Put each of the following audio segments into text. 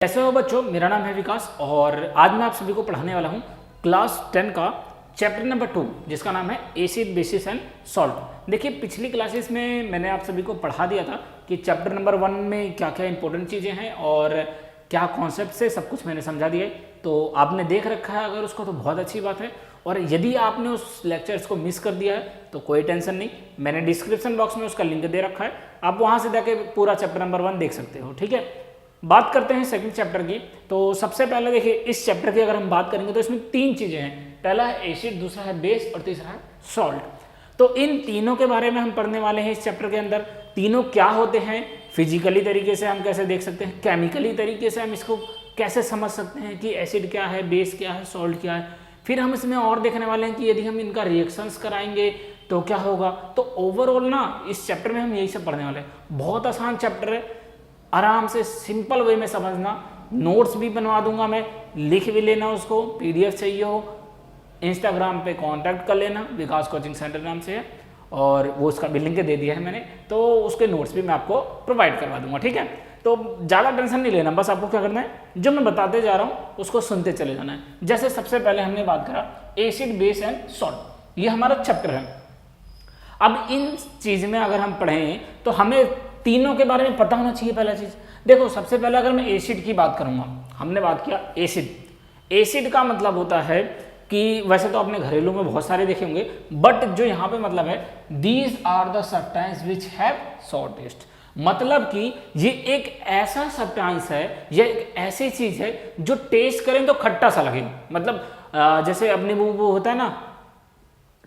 कैसे हो बच्चों, मेरा नाम है विकास और आज मैं आप सभी को पढ़ाने वाला हूँ क्लास 10 का चैप्टर नंबर 2 जिसका नाम है एसिड बेसिस एंड सॉल्ट। देखिए पिछली क्लासेस में मैंने आप सभी को पढ़ा दिया था कि चैप्टर नंबर 1 में क्या क्या इंपॉर्टेंट चीज़ें हैं और क्या कॉन्सेप्ट से सब कुछ मैंने समझा दिया है। तो आपने देख रखा है अगर उसको तो बहुत अच्छी बात है, और यदि आपने उस लेक्चर्स को मिस कर दिया है तो कोई टेंशन नहीं, मैंने डिस्क्रिप्शन बॉक्स में उसका लिंक दे रखा है, आप वहाँ से जाके पूरा चैप्टर नंबर 1 देख सकते हो। ठीक है, बात करते हैं सेकंड चैप्टर की। तो सबसे पहले देखिए इस चैप्टर की अगर हम बात करेंगे तो इसमें 3 चीजें हैं, पहला है एसिड, दूसरा है बेस और तीसरा है सॉल्ट। तो इन तीनों के बारे में हम पढ़ने वाले हैं इस चैप्टर के अंदर। तीनों क्या होते हैं, फिजिकली तरीके से हम कैसे देख सकते हैं, केमिकली तरीके से हम इसको कैसे समझ सकते हैं कि एसिड क्या है, बेस क्या है, सॉल्ट क्या है। फिर हम इसमें और देखने वाले हैं कि यदि हम इनका रिएक्शंस कराएंगे तो क्या होगा। तो ओवरऑल ना इस चैप्टर में हम यही सब पढ़ने वाले हैं। बहुत आसान चैप्टर है, आराम से सिंपल वे में समझना। नोट्स भी बनवा दूंगा मैं, लिख भी लेना उसको, पीडीएफ चाहिए हो इंस्टाग्राम पे कांटेक्ट कर लेना, विकास कोचिंग सेंटर नाम से है और वो उसका भी लिंक दे दिया है मैंने, तो उसके नोट्स भी मैं आपको प्रोवाइड करवा दूंगा। ठीक है, तो ज़्यादा टेंशन नहीं लेना, बस आपको क्या करना है जो मैं बताते जा रहा हूँ उसको सुनते चले जाना है। जैसे सबसे पहले हमने बात करा एसिड बेस एंड सॉल्ट, ये हमारा चैप्टर है। अब इन चीज़ में अगर हम पढ़ें तो हमें तीनों के बारे में पता होना चाहिए। पहला चीज देखो, सबसे पहले अगर मैं एसिड की बात करूंगा, हमने बात किया एसिड। एसिड का मतलब होता है कि वैसे तो आपने घरेलू में बहुत सारे देखे होंगे, बट जो यहाँ पे मतलब है these are the substance which have sour taste, मतलब कि ये एक ऐसा सब्सटेंस है, ये एक ऐसी चीज है जो टेस्ट करें तो खट्टा सा लगे। मतलब जैसे अपने वो होता है ना,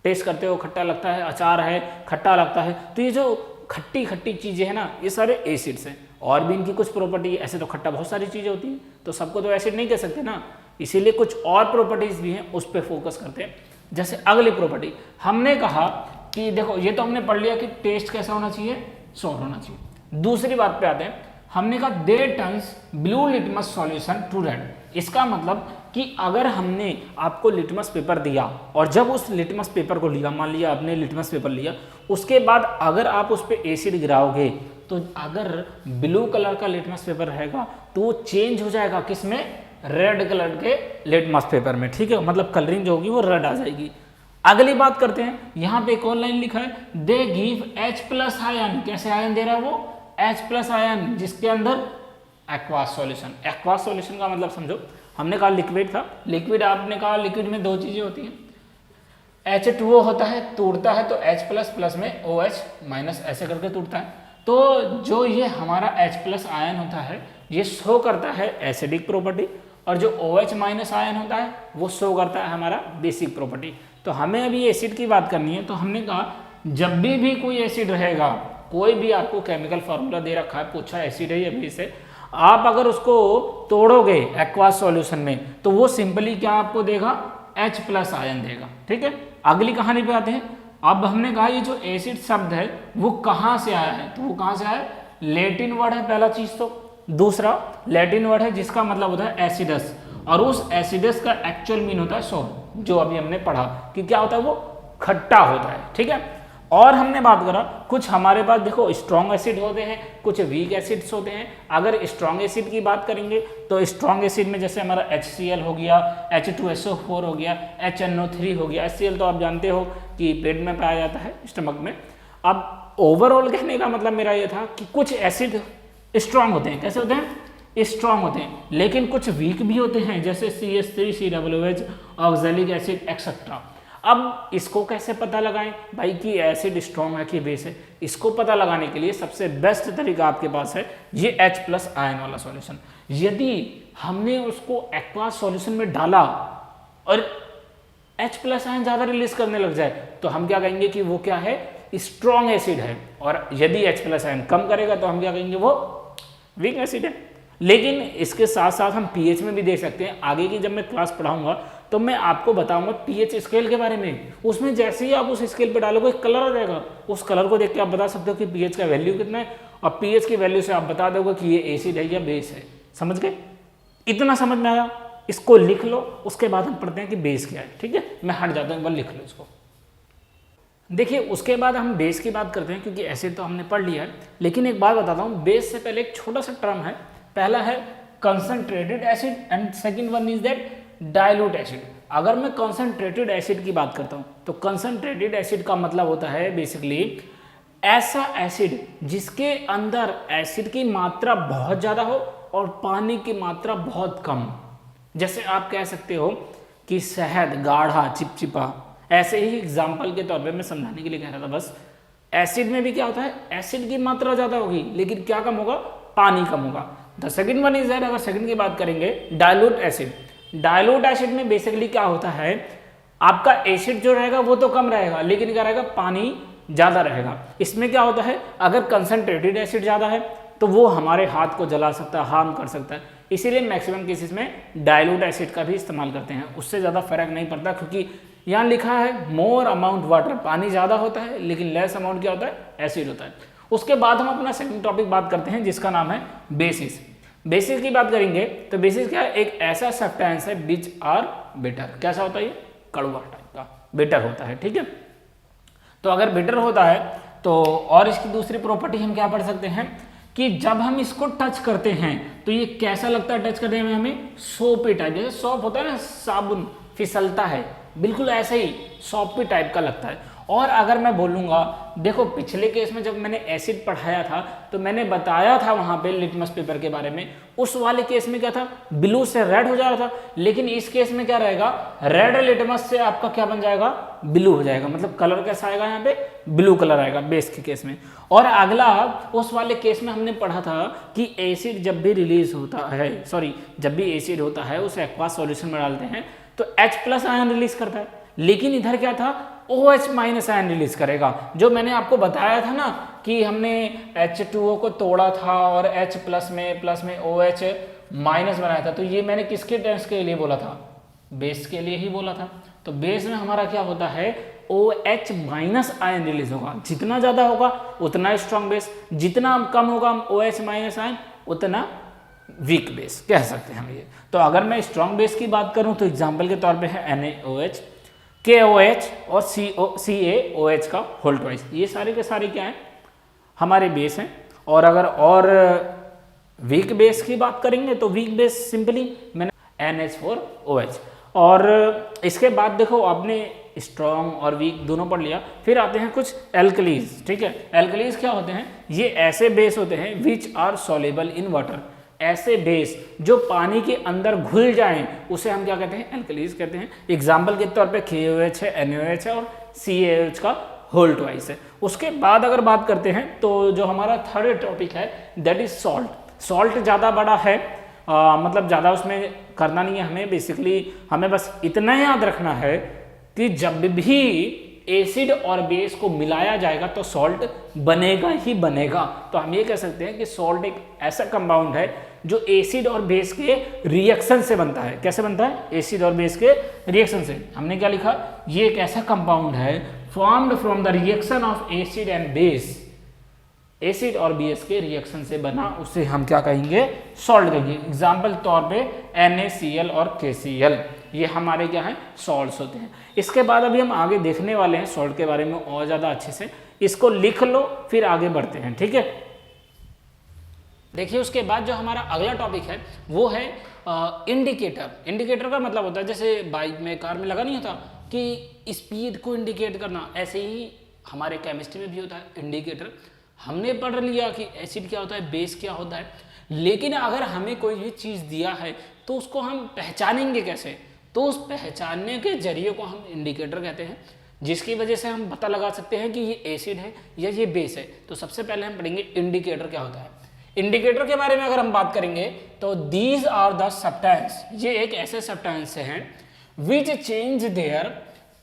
टेस्ट करते हो खट्टा लगता है, अचार है खट्टा लगता है, तो ये जो खट्टी खट्टी चीजें हैं ना, ये सारे एसिड्स हैं। और भी इनकी कुछ प्रॉपर्टी, ऐसे तो खट्टा बहुत सारी चीजें होती हैं तो सबको तो एसिड नहीं कह सकते ना, इसीलिए कुछ और प्रॉपर्टीज भी हैं उस पर फोकस करते हैं। जैसे अगली प्रॉपर्टी हमने कहा कि देखो, ये तो हमने पढ़ लिया कि टेस्ट कैसा होना चाहिए, सॉर होना चाहिए। दूसरी बात पे आते हैं, हमने कहा they turns blue litmus solution to red. इसका मतलब कि अगर हमने आपको लिटमस पेपर दिया और जब उस लिटमस पेपर को लिया, मान लिया आपने लिटमस पेपर लिया, उसके बाद अगर आप उस पर एसिड गिराओगे तो अगर ब्लू कलर का लिटमस पेपर रहेगा तो वो चेंज हो जाएगा किसमें, रेड कलर के लिटमस पेपर में। ठीक है, मतलब कलरिंग जो होगी वो रेड आ जाएगी। अगली बात करते हैं, यहाँ पे एक और लाइन लिखा है दे गिव H+ आयन। कैसे आयन दे रहा है वो, H+ आयन, जिसके अंदर एक्वास सॉल्यूशन। एक्वास सॉल्यूशन का मतलब समझो, हमने कहा लिक्विड था, लिक्विड आपने कहा लिक्विड में 2 चीजें होती हैं, H2O होता है, टूटता है तो H+ प्लस में OH- ऐसे करके टूटता है। तो जो ये हमारा H+ आयन होता है ये शो करता है एसिडिक प्रॉपर्टी, और जो OH- आयन होता है वो शो करता है हमारा बेसिक प्रॉपर्टी। तो हमें अभी एसिड की बात करनी है, तो हमने कहा जब भी कोई एसिड रहेगा, कोई भी आपको केमिकल फार्मूला दे रखा है, पूछा एसिड है या बेस है, आप अगर उसको तोड़ोगे एक्वास सॉल्यूशन में तो वो सिंपली क्या आपको देगा, H+ आयन देगा। ठीक है, अगली कहानी पे आते हैं। अब हमने कहा ये जो एसिड शब्द है वो कहाँ से आया है, तो वो कहाँ से आया है, लैटिन वर्ड है पहला चीज तो। दूसरा लैटिन वर्ड है जिसका मतलब होता है एसिडस, और उस एसिडस का एक्चुअल मीन होता है सॉर, जो अभी हमने पढ़ा कि क्या होता है वो खट्टा होता है। ठीक है, और हमने बात करा कुछ हमारे पास देखो स्ट्रॉन्ग एसिड होते हैं, कुछ वीक एसिड्स होते हैं। अगर स्ट्रॉन्ग एसिड की बात करेंगे तो स्ट्रॉन्ग एसिड में जैसे हमारा HCl हो गया, H2SO4 हो गया, HNO3 हो गया। HCl तो आप जानते हो कि पेट में पाया जाता है, स्टमक में। अब ओवरऑल कहने का मतलब मेरा ये था कि कुछ एसिड स्ट्रॉन्ग होते हैं, कैसे होते हैं, स्ट्रॉन्ग होते हैं, लेकिन कुछ वीक भी होते हैं, जैसे CH3, COOH, oxalic acid etcetera. अब इसको कैसे पता लगाएं भाई कि एसिड स्ट्रॉन्ग है कि बेस है, इसको पता लगाने के लिए सबसे बेस्ट तरीका आपके पास है ये H+ आयन वाला सॉल्यूशन। यदि हमने उसको एक्वास सॉल्यूशन में डाला और H+ आयन ज्यादा रिलीज करने लग जाए तो हम क्या कहेंगे कि वो क्या है, स्ट्रॉन्ग एसिड है, और यदि H+ आयन कम करेगा तो हम क्या कहेंगे वो वीक एसिड है। लेकिन इसके साथ साथ हम पीएच में भी देख सकते हैं। आगे की जब मैं क्लास पढ़ाऊंगा तो मैं आपको बताऊंगा पीएच स्केल के बारे में। उसमें जैसे ही आप उस स्केल पे डालोगे एक कलर आ जाएगा, उस कलर को देख के आप बता सकते हो कि पीएच का वैल्यू कितना है, और पीएच की वैल्यू से आप बता दोगे कि ये एसिड है या बेस है। समझ गए, इतना समझ में आया, इसको लिख लो, उसके बाद हम पढ़ते हैं कि बेस क्या है। ठीक है, मैं हट जाता हूँ, एक बार लिख लो इसको। देखिए उसके बाद हम बेस की बात करते हैं, क्योंकि एसिड तो हमने पढ़ लिया है, लेकिन एक बात बताता हूँ, बेस से पहले एक छोटा सा टर्म है, पहला है concentrated acid and second one is that dilute acid. अगर मैं कंसंट्रेटेड एसिड की बात करता हूं तो कंसंट्रेटेड एसिड का मतलब होता है बेसिकली ऐसा एसिड जिसके अंदर एसिड की मात्रा बहुत ज्यादा हो और पानी की मात्रा बहुत कम। जैसे आप कह सकते हो कि शहद गाढ़ा चिपचिपा, ऐसे ही एग्जाम्पल के तौर पे मैं समझाने के लिए कह रहा था बस। एसिड में भी क्या होता है, एसिड की मात्रा ज्यादा होगी लेकिन क्या कम होगा, पानी कम होगा। The second one is that, अगर सेकंड की बात करेंगे डाइल्यूट एसिड। डाइल्यूट एसिड में बेसिकली क्या होता है, आपका एसिड जो रहेगा वो तो कम रहेगा लेकिन क्या रहेगा, पानी ज्यादा रहेगा। इसमें क्या होता है, अगर कंसंट्रेटेड एसिड ज्यादा है तो वो हमारे हाथ को जला सकता है, हार्म कर सकता है, इसीलिए मैक्सिमम केसेस में डाइल्यूट एसिड का भी इस्तेमाल करते हैं। उससे ज़्यादा फर्क नहीं पड़ता क्योंकि यहाँ लिखा है मोर अमाउंट वाटर, पानी ज़्यादा होता है लेकिन लेस अमाउंट क्या होता है, एसिड होता है। उसके बाद हम अपना सेकंड टॉपिक बात करते हैं जिसका नाम है बेसिस। बेसिस की बात करेंगे तो बेसिस क्या है, एक ऐसा सब्सटेंस है विच आर बिटर। कैसा होता है, ये कड़वा टाइप का बिटर होता है, ठीक है। तो अगर बिटर होता है तो और इसकी दूसरी प्रॉपर्टी हम क्या पढ़ सकते हैं कि जब हम इसको टच करते हैं तो ये कैसा लगता है टच करने में, हमें सोपी टाइप, जैसे सॉप होता है ना, साबुन फिसलता है, बिल्कुल ऐसे ही सॉपी टाइप का लगता है। और अगर मैं बोलूँगा, देखो पिछले केस में जब मैंने एसिड पढ़ाया था तो मैंने बताया था वहाँ पे लिटमस पेपर के बारे में, उस वाले केस में क्या था, ब्लू से रेड हो जा रहा था, लेकिन इस केस में क्या रहेगा, रेड लिटमस से आपका क्या बन जाएगा, ब्लू हो जाएगा। मतलब कलर कैसा आएगा, यहाँ पे ब्लू कलर आएगा बेस के केस में। और अगला उस वाले केस में हमने पढ़ा था कि एसिड जब भी रिलीज होता है, जब भी एसिड होता है उसे एक्वास सॉल्यूशन में डालते हैं तो H+ आयन रिलीज करता है, लेकिन इधर क्या था, OH- आयन रिलीज करेगा। जो मैंने आपको बताया था ना कि हमने H2O को तोड़ा था और H+ में प्लस में OH- बनाया था, तो ये मैंने किसके टेंस के लिए बोला था, बेस के लिए ही बोला था। तो बेस में हमारा क्या होता है, OH- आयन रिलीज होगा। जितना ज्यादा होगा उतना स्ट्रॉन्ग बेस, जितना कम होगा OH- आयन उतना वीक बेस कह सकते हैं हम ये। तो अगर मैं स्ट्रॉन्ग बेस की बात करूं तो एग्जांपल के तौर पे है NaOH, KOH और CaOH का होल ट्वाइस। ये सारे के सारे क्या हैं, हमारे बेस हैं। और अगर और वीक बेस की बात करेंगे तो वीक बेस सिंपली मैंने NH4OH। और इसके बाद देखो आपने स्ट्रॉन्ग और वीक दोनों पढ़ लिया, फिर आते हैं कुछ एल्कलीज, ठीक है। एल्कलीज क्या होते हैं, ये ऐसे बेस होते हैं which are soluble in water. ऐसे बेस जो पानी के अंदर घुल जाएं उसे हम क्या कहते हैं, एल्कलीज कहते हैं। एग्जाम्पल के तौर पे KOH है, NaOH है और CaOH का होल ट्वाइस है। उसके बाद अगर बात करते हैं तो जो हमारा थर्ड टॉपिक है दैट इज सॉल्ट। सॉल्ट ज़्यादा बड़ा है, मतलब ज़्यादा उसमें करना नहीं है हमें, बेसिकली हमें बस इतना याद रखना है कि जब भी एसिड और बेस को मिलाया जाएगा तो सॉल्ट बनेगा ही बनेगा। तो हम ये कह सकते हैं कि सॉल्ट एक ऐसा कंपाउंड है जो एसिड और बेस के रिएक्शन से बनता है। कैसे बनता है, एसिड और बेस के रिएक्शन से। हमने क्या लिखा, ये एक ऐसा कंपाउंड है formed from the reaction of acid and base. Acid और बेस के रिएक्शन से बना, उसे हम क्या कहेंगे, सॉल्ट कहेंगे। एग्जाम्पल तौर पे NaCl और KCl, ये हमारे क्या है, सॉल्ट्स होते हैं। इसके बाद अभी हम आगे देखने वाले हैं सॉल्ट के बारे में और ज़्यादा अच्छे से, इसको लिख लो फिर आगे बढ़ते हैं, ठीक है। देखिए उसके बाद जो हमारा अगला टॉपिक है वो है इंडिकेटर। इंडिकेटर का मतलब होता है जैसे बाइक में, कार में लगा नहीं होता कि स्पीड को इंडिकेट करना, ऐसे ही हमारे केमिस्ट्री में भी होता है इंडिकेटर। हमने पढ़ लिया कि एसिड क्या होता है, बेस क्या होता है, लेकिन अगर हमें कोई भी चीज़ दिया है तो उसको हम पहचानेंगे कैसे, तो उस पहचानने के जरिए को हम इंडिकेटर कहते हैं, जिसकी वजह से हम पता लगा सकते हैं कि ये एसिड है या ये बेस है। तो सबसे पहले हम पढ़ेंगे इंडिकेटर क्या होता है। इंडिकेटर के बारे में अगर हम बात करेंगे तो दीज आर द सब्सटेंस, ये एक ऐसे सब्सटेंस हैं which change their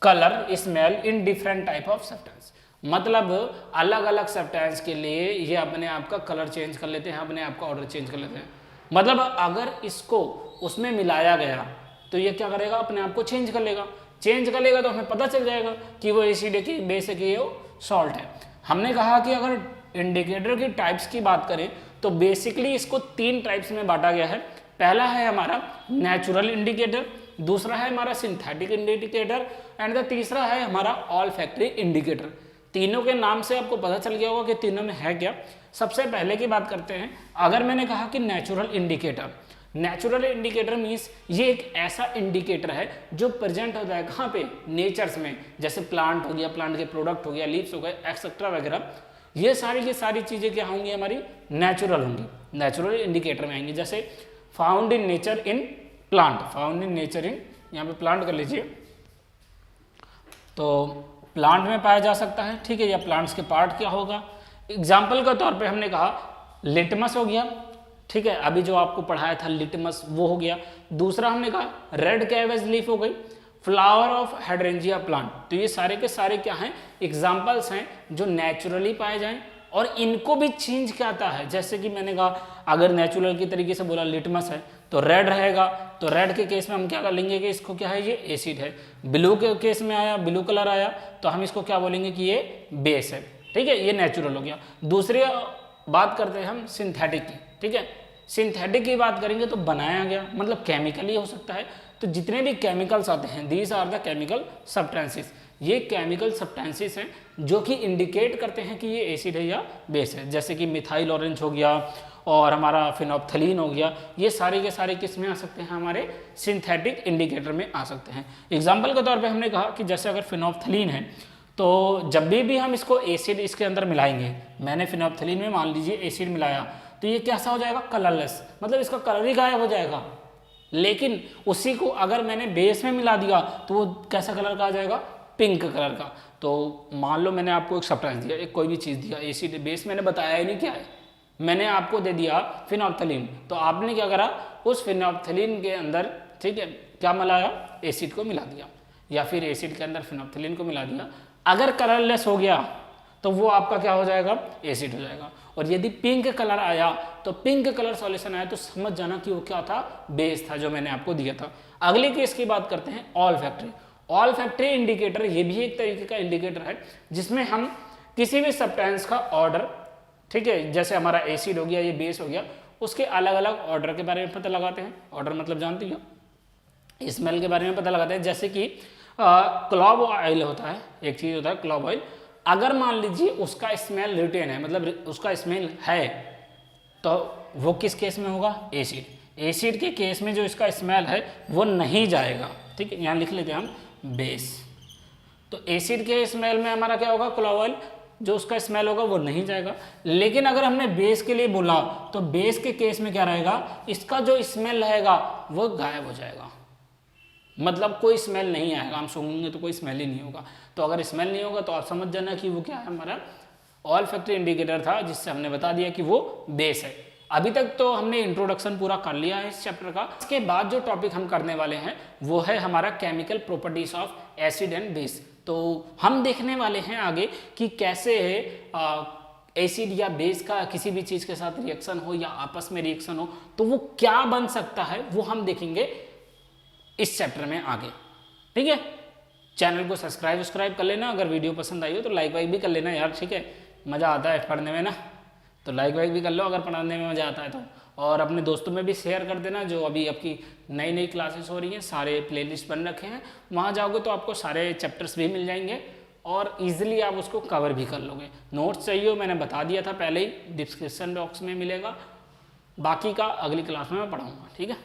colour smell in different type of substance. मतलब अलग अलग सब्सटेंस के लिए ये अपने आप का कलर चेंज कर लेते हैं, अपने आप का ऑर्डर चेंज कर लेते हैं। मतलब अगर इसको उसमें मिलाया गया तो ये क्या करेगा, अपने आप को चेंज कर लेगा। चेंज कर लेगा तो हमें पता चल जाएगा कि वो एसिड है कि बेस है कि वो सॉल्ट है। हमने कहा कि अगर इंडिकेटर की टाइप्स की बात करें तो बेसिकली इसको 3 टाइप्स में बांटा गया है। पहला है हमारा नेचुरल इंडिकेटर, दूसरा है हमारा सिंथेटिक इंडिकेटर एंड द तीसरा है हमारा ऑल्फैक्टरी इंडिकेटर। तीनों के नाम से आपको पता चल गया होगा कि तीनों में है क्या। सबसे पहले की बात करते हैं, अगर मैंने कहा कि natural indicator, natural indicator means ये एक ऐसा इंडिकेटर है जो प्रेजेंट होता है कहाँ पे, नेचर्स में, जैसे प्लांट हो गया, प्लांट के प्रोडक्ट हो गया, लीव्स हो गए, एक्सेट्रा वगैरह, ये सारी की सारी चीजें क्या होंगी, हमारी नेचुरल होंगी, नेचुरल इंडिकेटर में आएंगी। जैसे found in nature in plant, found in nature in, यहाँ पे प्लांट कर लीजिए, तो प्लांट में पाया जा सकता है, ठीक है, या प्लांट्स के पार्ट क्या होगा। एग्जाम्पल के तौर पे हमने कहा लिटमस हो गया, ठीक है, अभी जो आपको पढ़ाया था लिटमस वो हो गया। दूसरा हमने कहा रेड कैबेज लीफ हो गई, फ्लावर ऑफ हाइड्रेंजिया प्लांट। तो ये सारे के सारे क्या हैं, एग्जाम्पल्स हैं जो नेचुरली पाए जाएं और इनको भी चेंज क्या आता है। जैसे कि मैंने कहा अगर नेचुरल की तरीके से बोला लिटमस है तो रेड रहेगा, तो रेड के केस में हम क्या कर लेंगे कि इसको क्या है, ये एसिड है। ब्लू के केस में आया, ब्लू कलर आया तो हम इसको क्या बोलेंगे कि ये बेस है, ठीक है, ये नेचुरल हो गया। दूसरी बात करते हैं हम सिंथेटिक की, ठीक है, सिंथेटिक की बात करेंगे तो बनाया गया, मतलब केमिकली हो सकता है। तो जितने भी केमिकल्स आते हैं these are the chemical substances, ये केमिकल सब्सटेंसेस हैं जो कि इंडिकेट करते हैं कि ये एसिड है या बेस है। जैसे कि मिथाइल ऑरेंज हो गया और हमारा फिनोप्थलीन हो गया, ये सारे के सारे किस में आ सकते हैं, हमारे सिंथेटिक इंडिकेटर में आ सकते हैं। एग्जाम्पल के तौर पे हमने कहा कि जैसे अगर फिनोप्थलीन है तो जब भी हम इसको एसिड इसके अंदर मिलाएंगे, मैंने फिनोप्थलीन में मान लीजिए एसिड मिलाया तो ये कैसा हो जाएगा, कलरलेस, मतलब इसका कलर ही गायब हो जाएगा। लेकिन उसी को अगर मैंने बेस में मिला दिया तो वो कैसा कलर का आ जाएगा, पिंक कलर का। तो मान लो मैंने आपको एक सब्सटेंस दिया, एक कोई भी चीज़ दिया, एसिड बेस मैंने बताया ही नहीं क्या है, मैंने आपको दे दिया फिनोप्थलीन, तो आपने क्या करा, उस फिनोप्थलीन के अंदर, ठीक है, क्या मिलाया, एसिड को मिला दिया, या फिर एसिड के अंदर फिनोप्थलीन को मिला दिया। अगर कलरलेस हो गया तो वो आपका क्या हो जाएगा, एसिड हो जाएगा। और यदि पिंक कलर आया तो पिंक कलर सॉल्यूशन आया तो समझ जाना कि वो क्या था, बेस था जो मैंने आपको दिया था। अगले केस की बात करते हैं all factory. All factory indicator ये भी एक तरीके का इंडिकेटर है जिसमें हम किसी भी सब्सटेंस का ऑर्डर, ठीक है, जैसे हमारा एसिड हो गया, ये बेस हो गया, उसके अलग अलग ऑर्डर के बारे में पता लगाते हैं। ऑर्डर मतलब जानते हो, स्मेल के बारे में पता लगाते हैं। जैसे कि क्लॉव ऑयल होता है, एक चीज होता है क्लॉव ऑयल, अगर मान लीजिए उसका स्मेल रिटेन है, मतलब उसका स्मेल है, तो वो किस केस में होगा, एसिड। एसिड के केस में जो इसका स्मेल है वो नहीं जाएगा, ठीक है, यहाँ लिख लेते हैं हम बेस। तो एसिड के स्मेल में हमारा क्या होगा, क्लॉव ऑयल, जो उसका स्मेल होगा वो नहीं जाएगा। लेकिन अगर हमने बेस के लिए बोला तो बेस के केस में क्या रहेगा, इसका जो स्मेल रहेगा वो गायब हो जाएगा, मतलब कोई स्मेल नहीं आएगा, हम सूंघेंगे तो कोई स्मेल ही नहीं होगा। तो अगर स्मेल नहीं होगा तो आप समझ जाना कि वो क्या है, हमारा ऑल फैक्ट्री इंडिकेटर था, जिससे हमने बता दिया कि वो बेस है। अभी तक तो हमने इंट्रोडक्शन पूरा कर लिया है इस चैप्टर का। इसके बाद जो टॉपिक हम करने वाले हैं वो है हमारा chemical properties of acid and base. तो हम देखने वाले हैं आगे कि कैसे एसिड या बेस का किसी भी चीज़ के साथ रिएक्शन हो या आपस में रिएक्शन हो तो वो क्या बन सकता है, वो हम देखेंगे इस चैप्टर में आगे, ठीक है। चैनल को सब्सक्राइब कर लेना, अगर वीडियो पसंद आई हो तो लाइक वाइक भी कर लेना यार, ठीक है, मज़ा आता है पढ़ने में ना, तो लाइक वाइक भी कर लो अगर पढ़ाने में मज़ा आता है तो। और अपने दोस्तों में भी शेयर कर देना, जो अभी आपकी नई नई क्लासेस हो रही हैं, सारे प्लेलिस्ट बन रखे हैं, वहाँ जाओगे तो आपको सारे चैप्टर्स भी मिल जाएंगे और इजीली आप उसको कवर भी कर लोगे। नोट्स चाहिए मैंने बता दिया था पहले ही, डिस्क्रिप्शन बॉक्स में मिलेगा, बाकी का अगली क्लास में मैं पढ़ाऊँगा, ठीक है।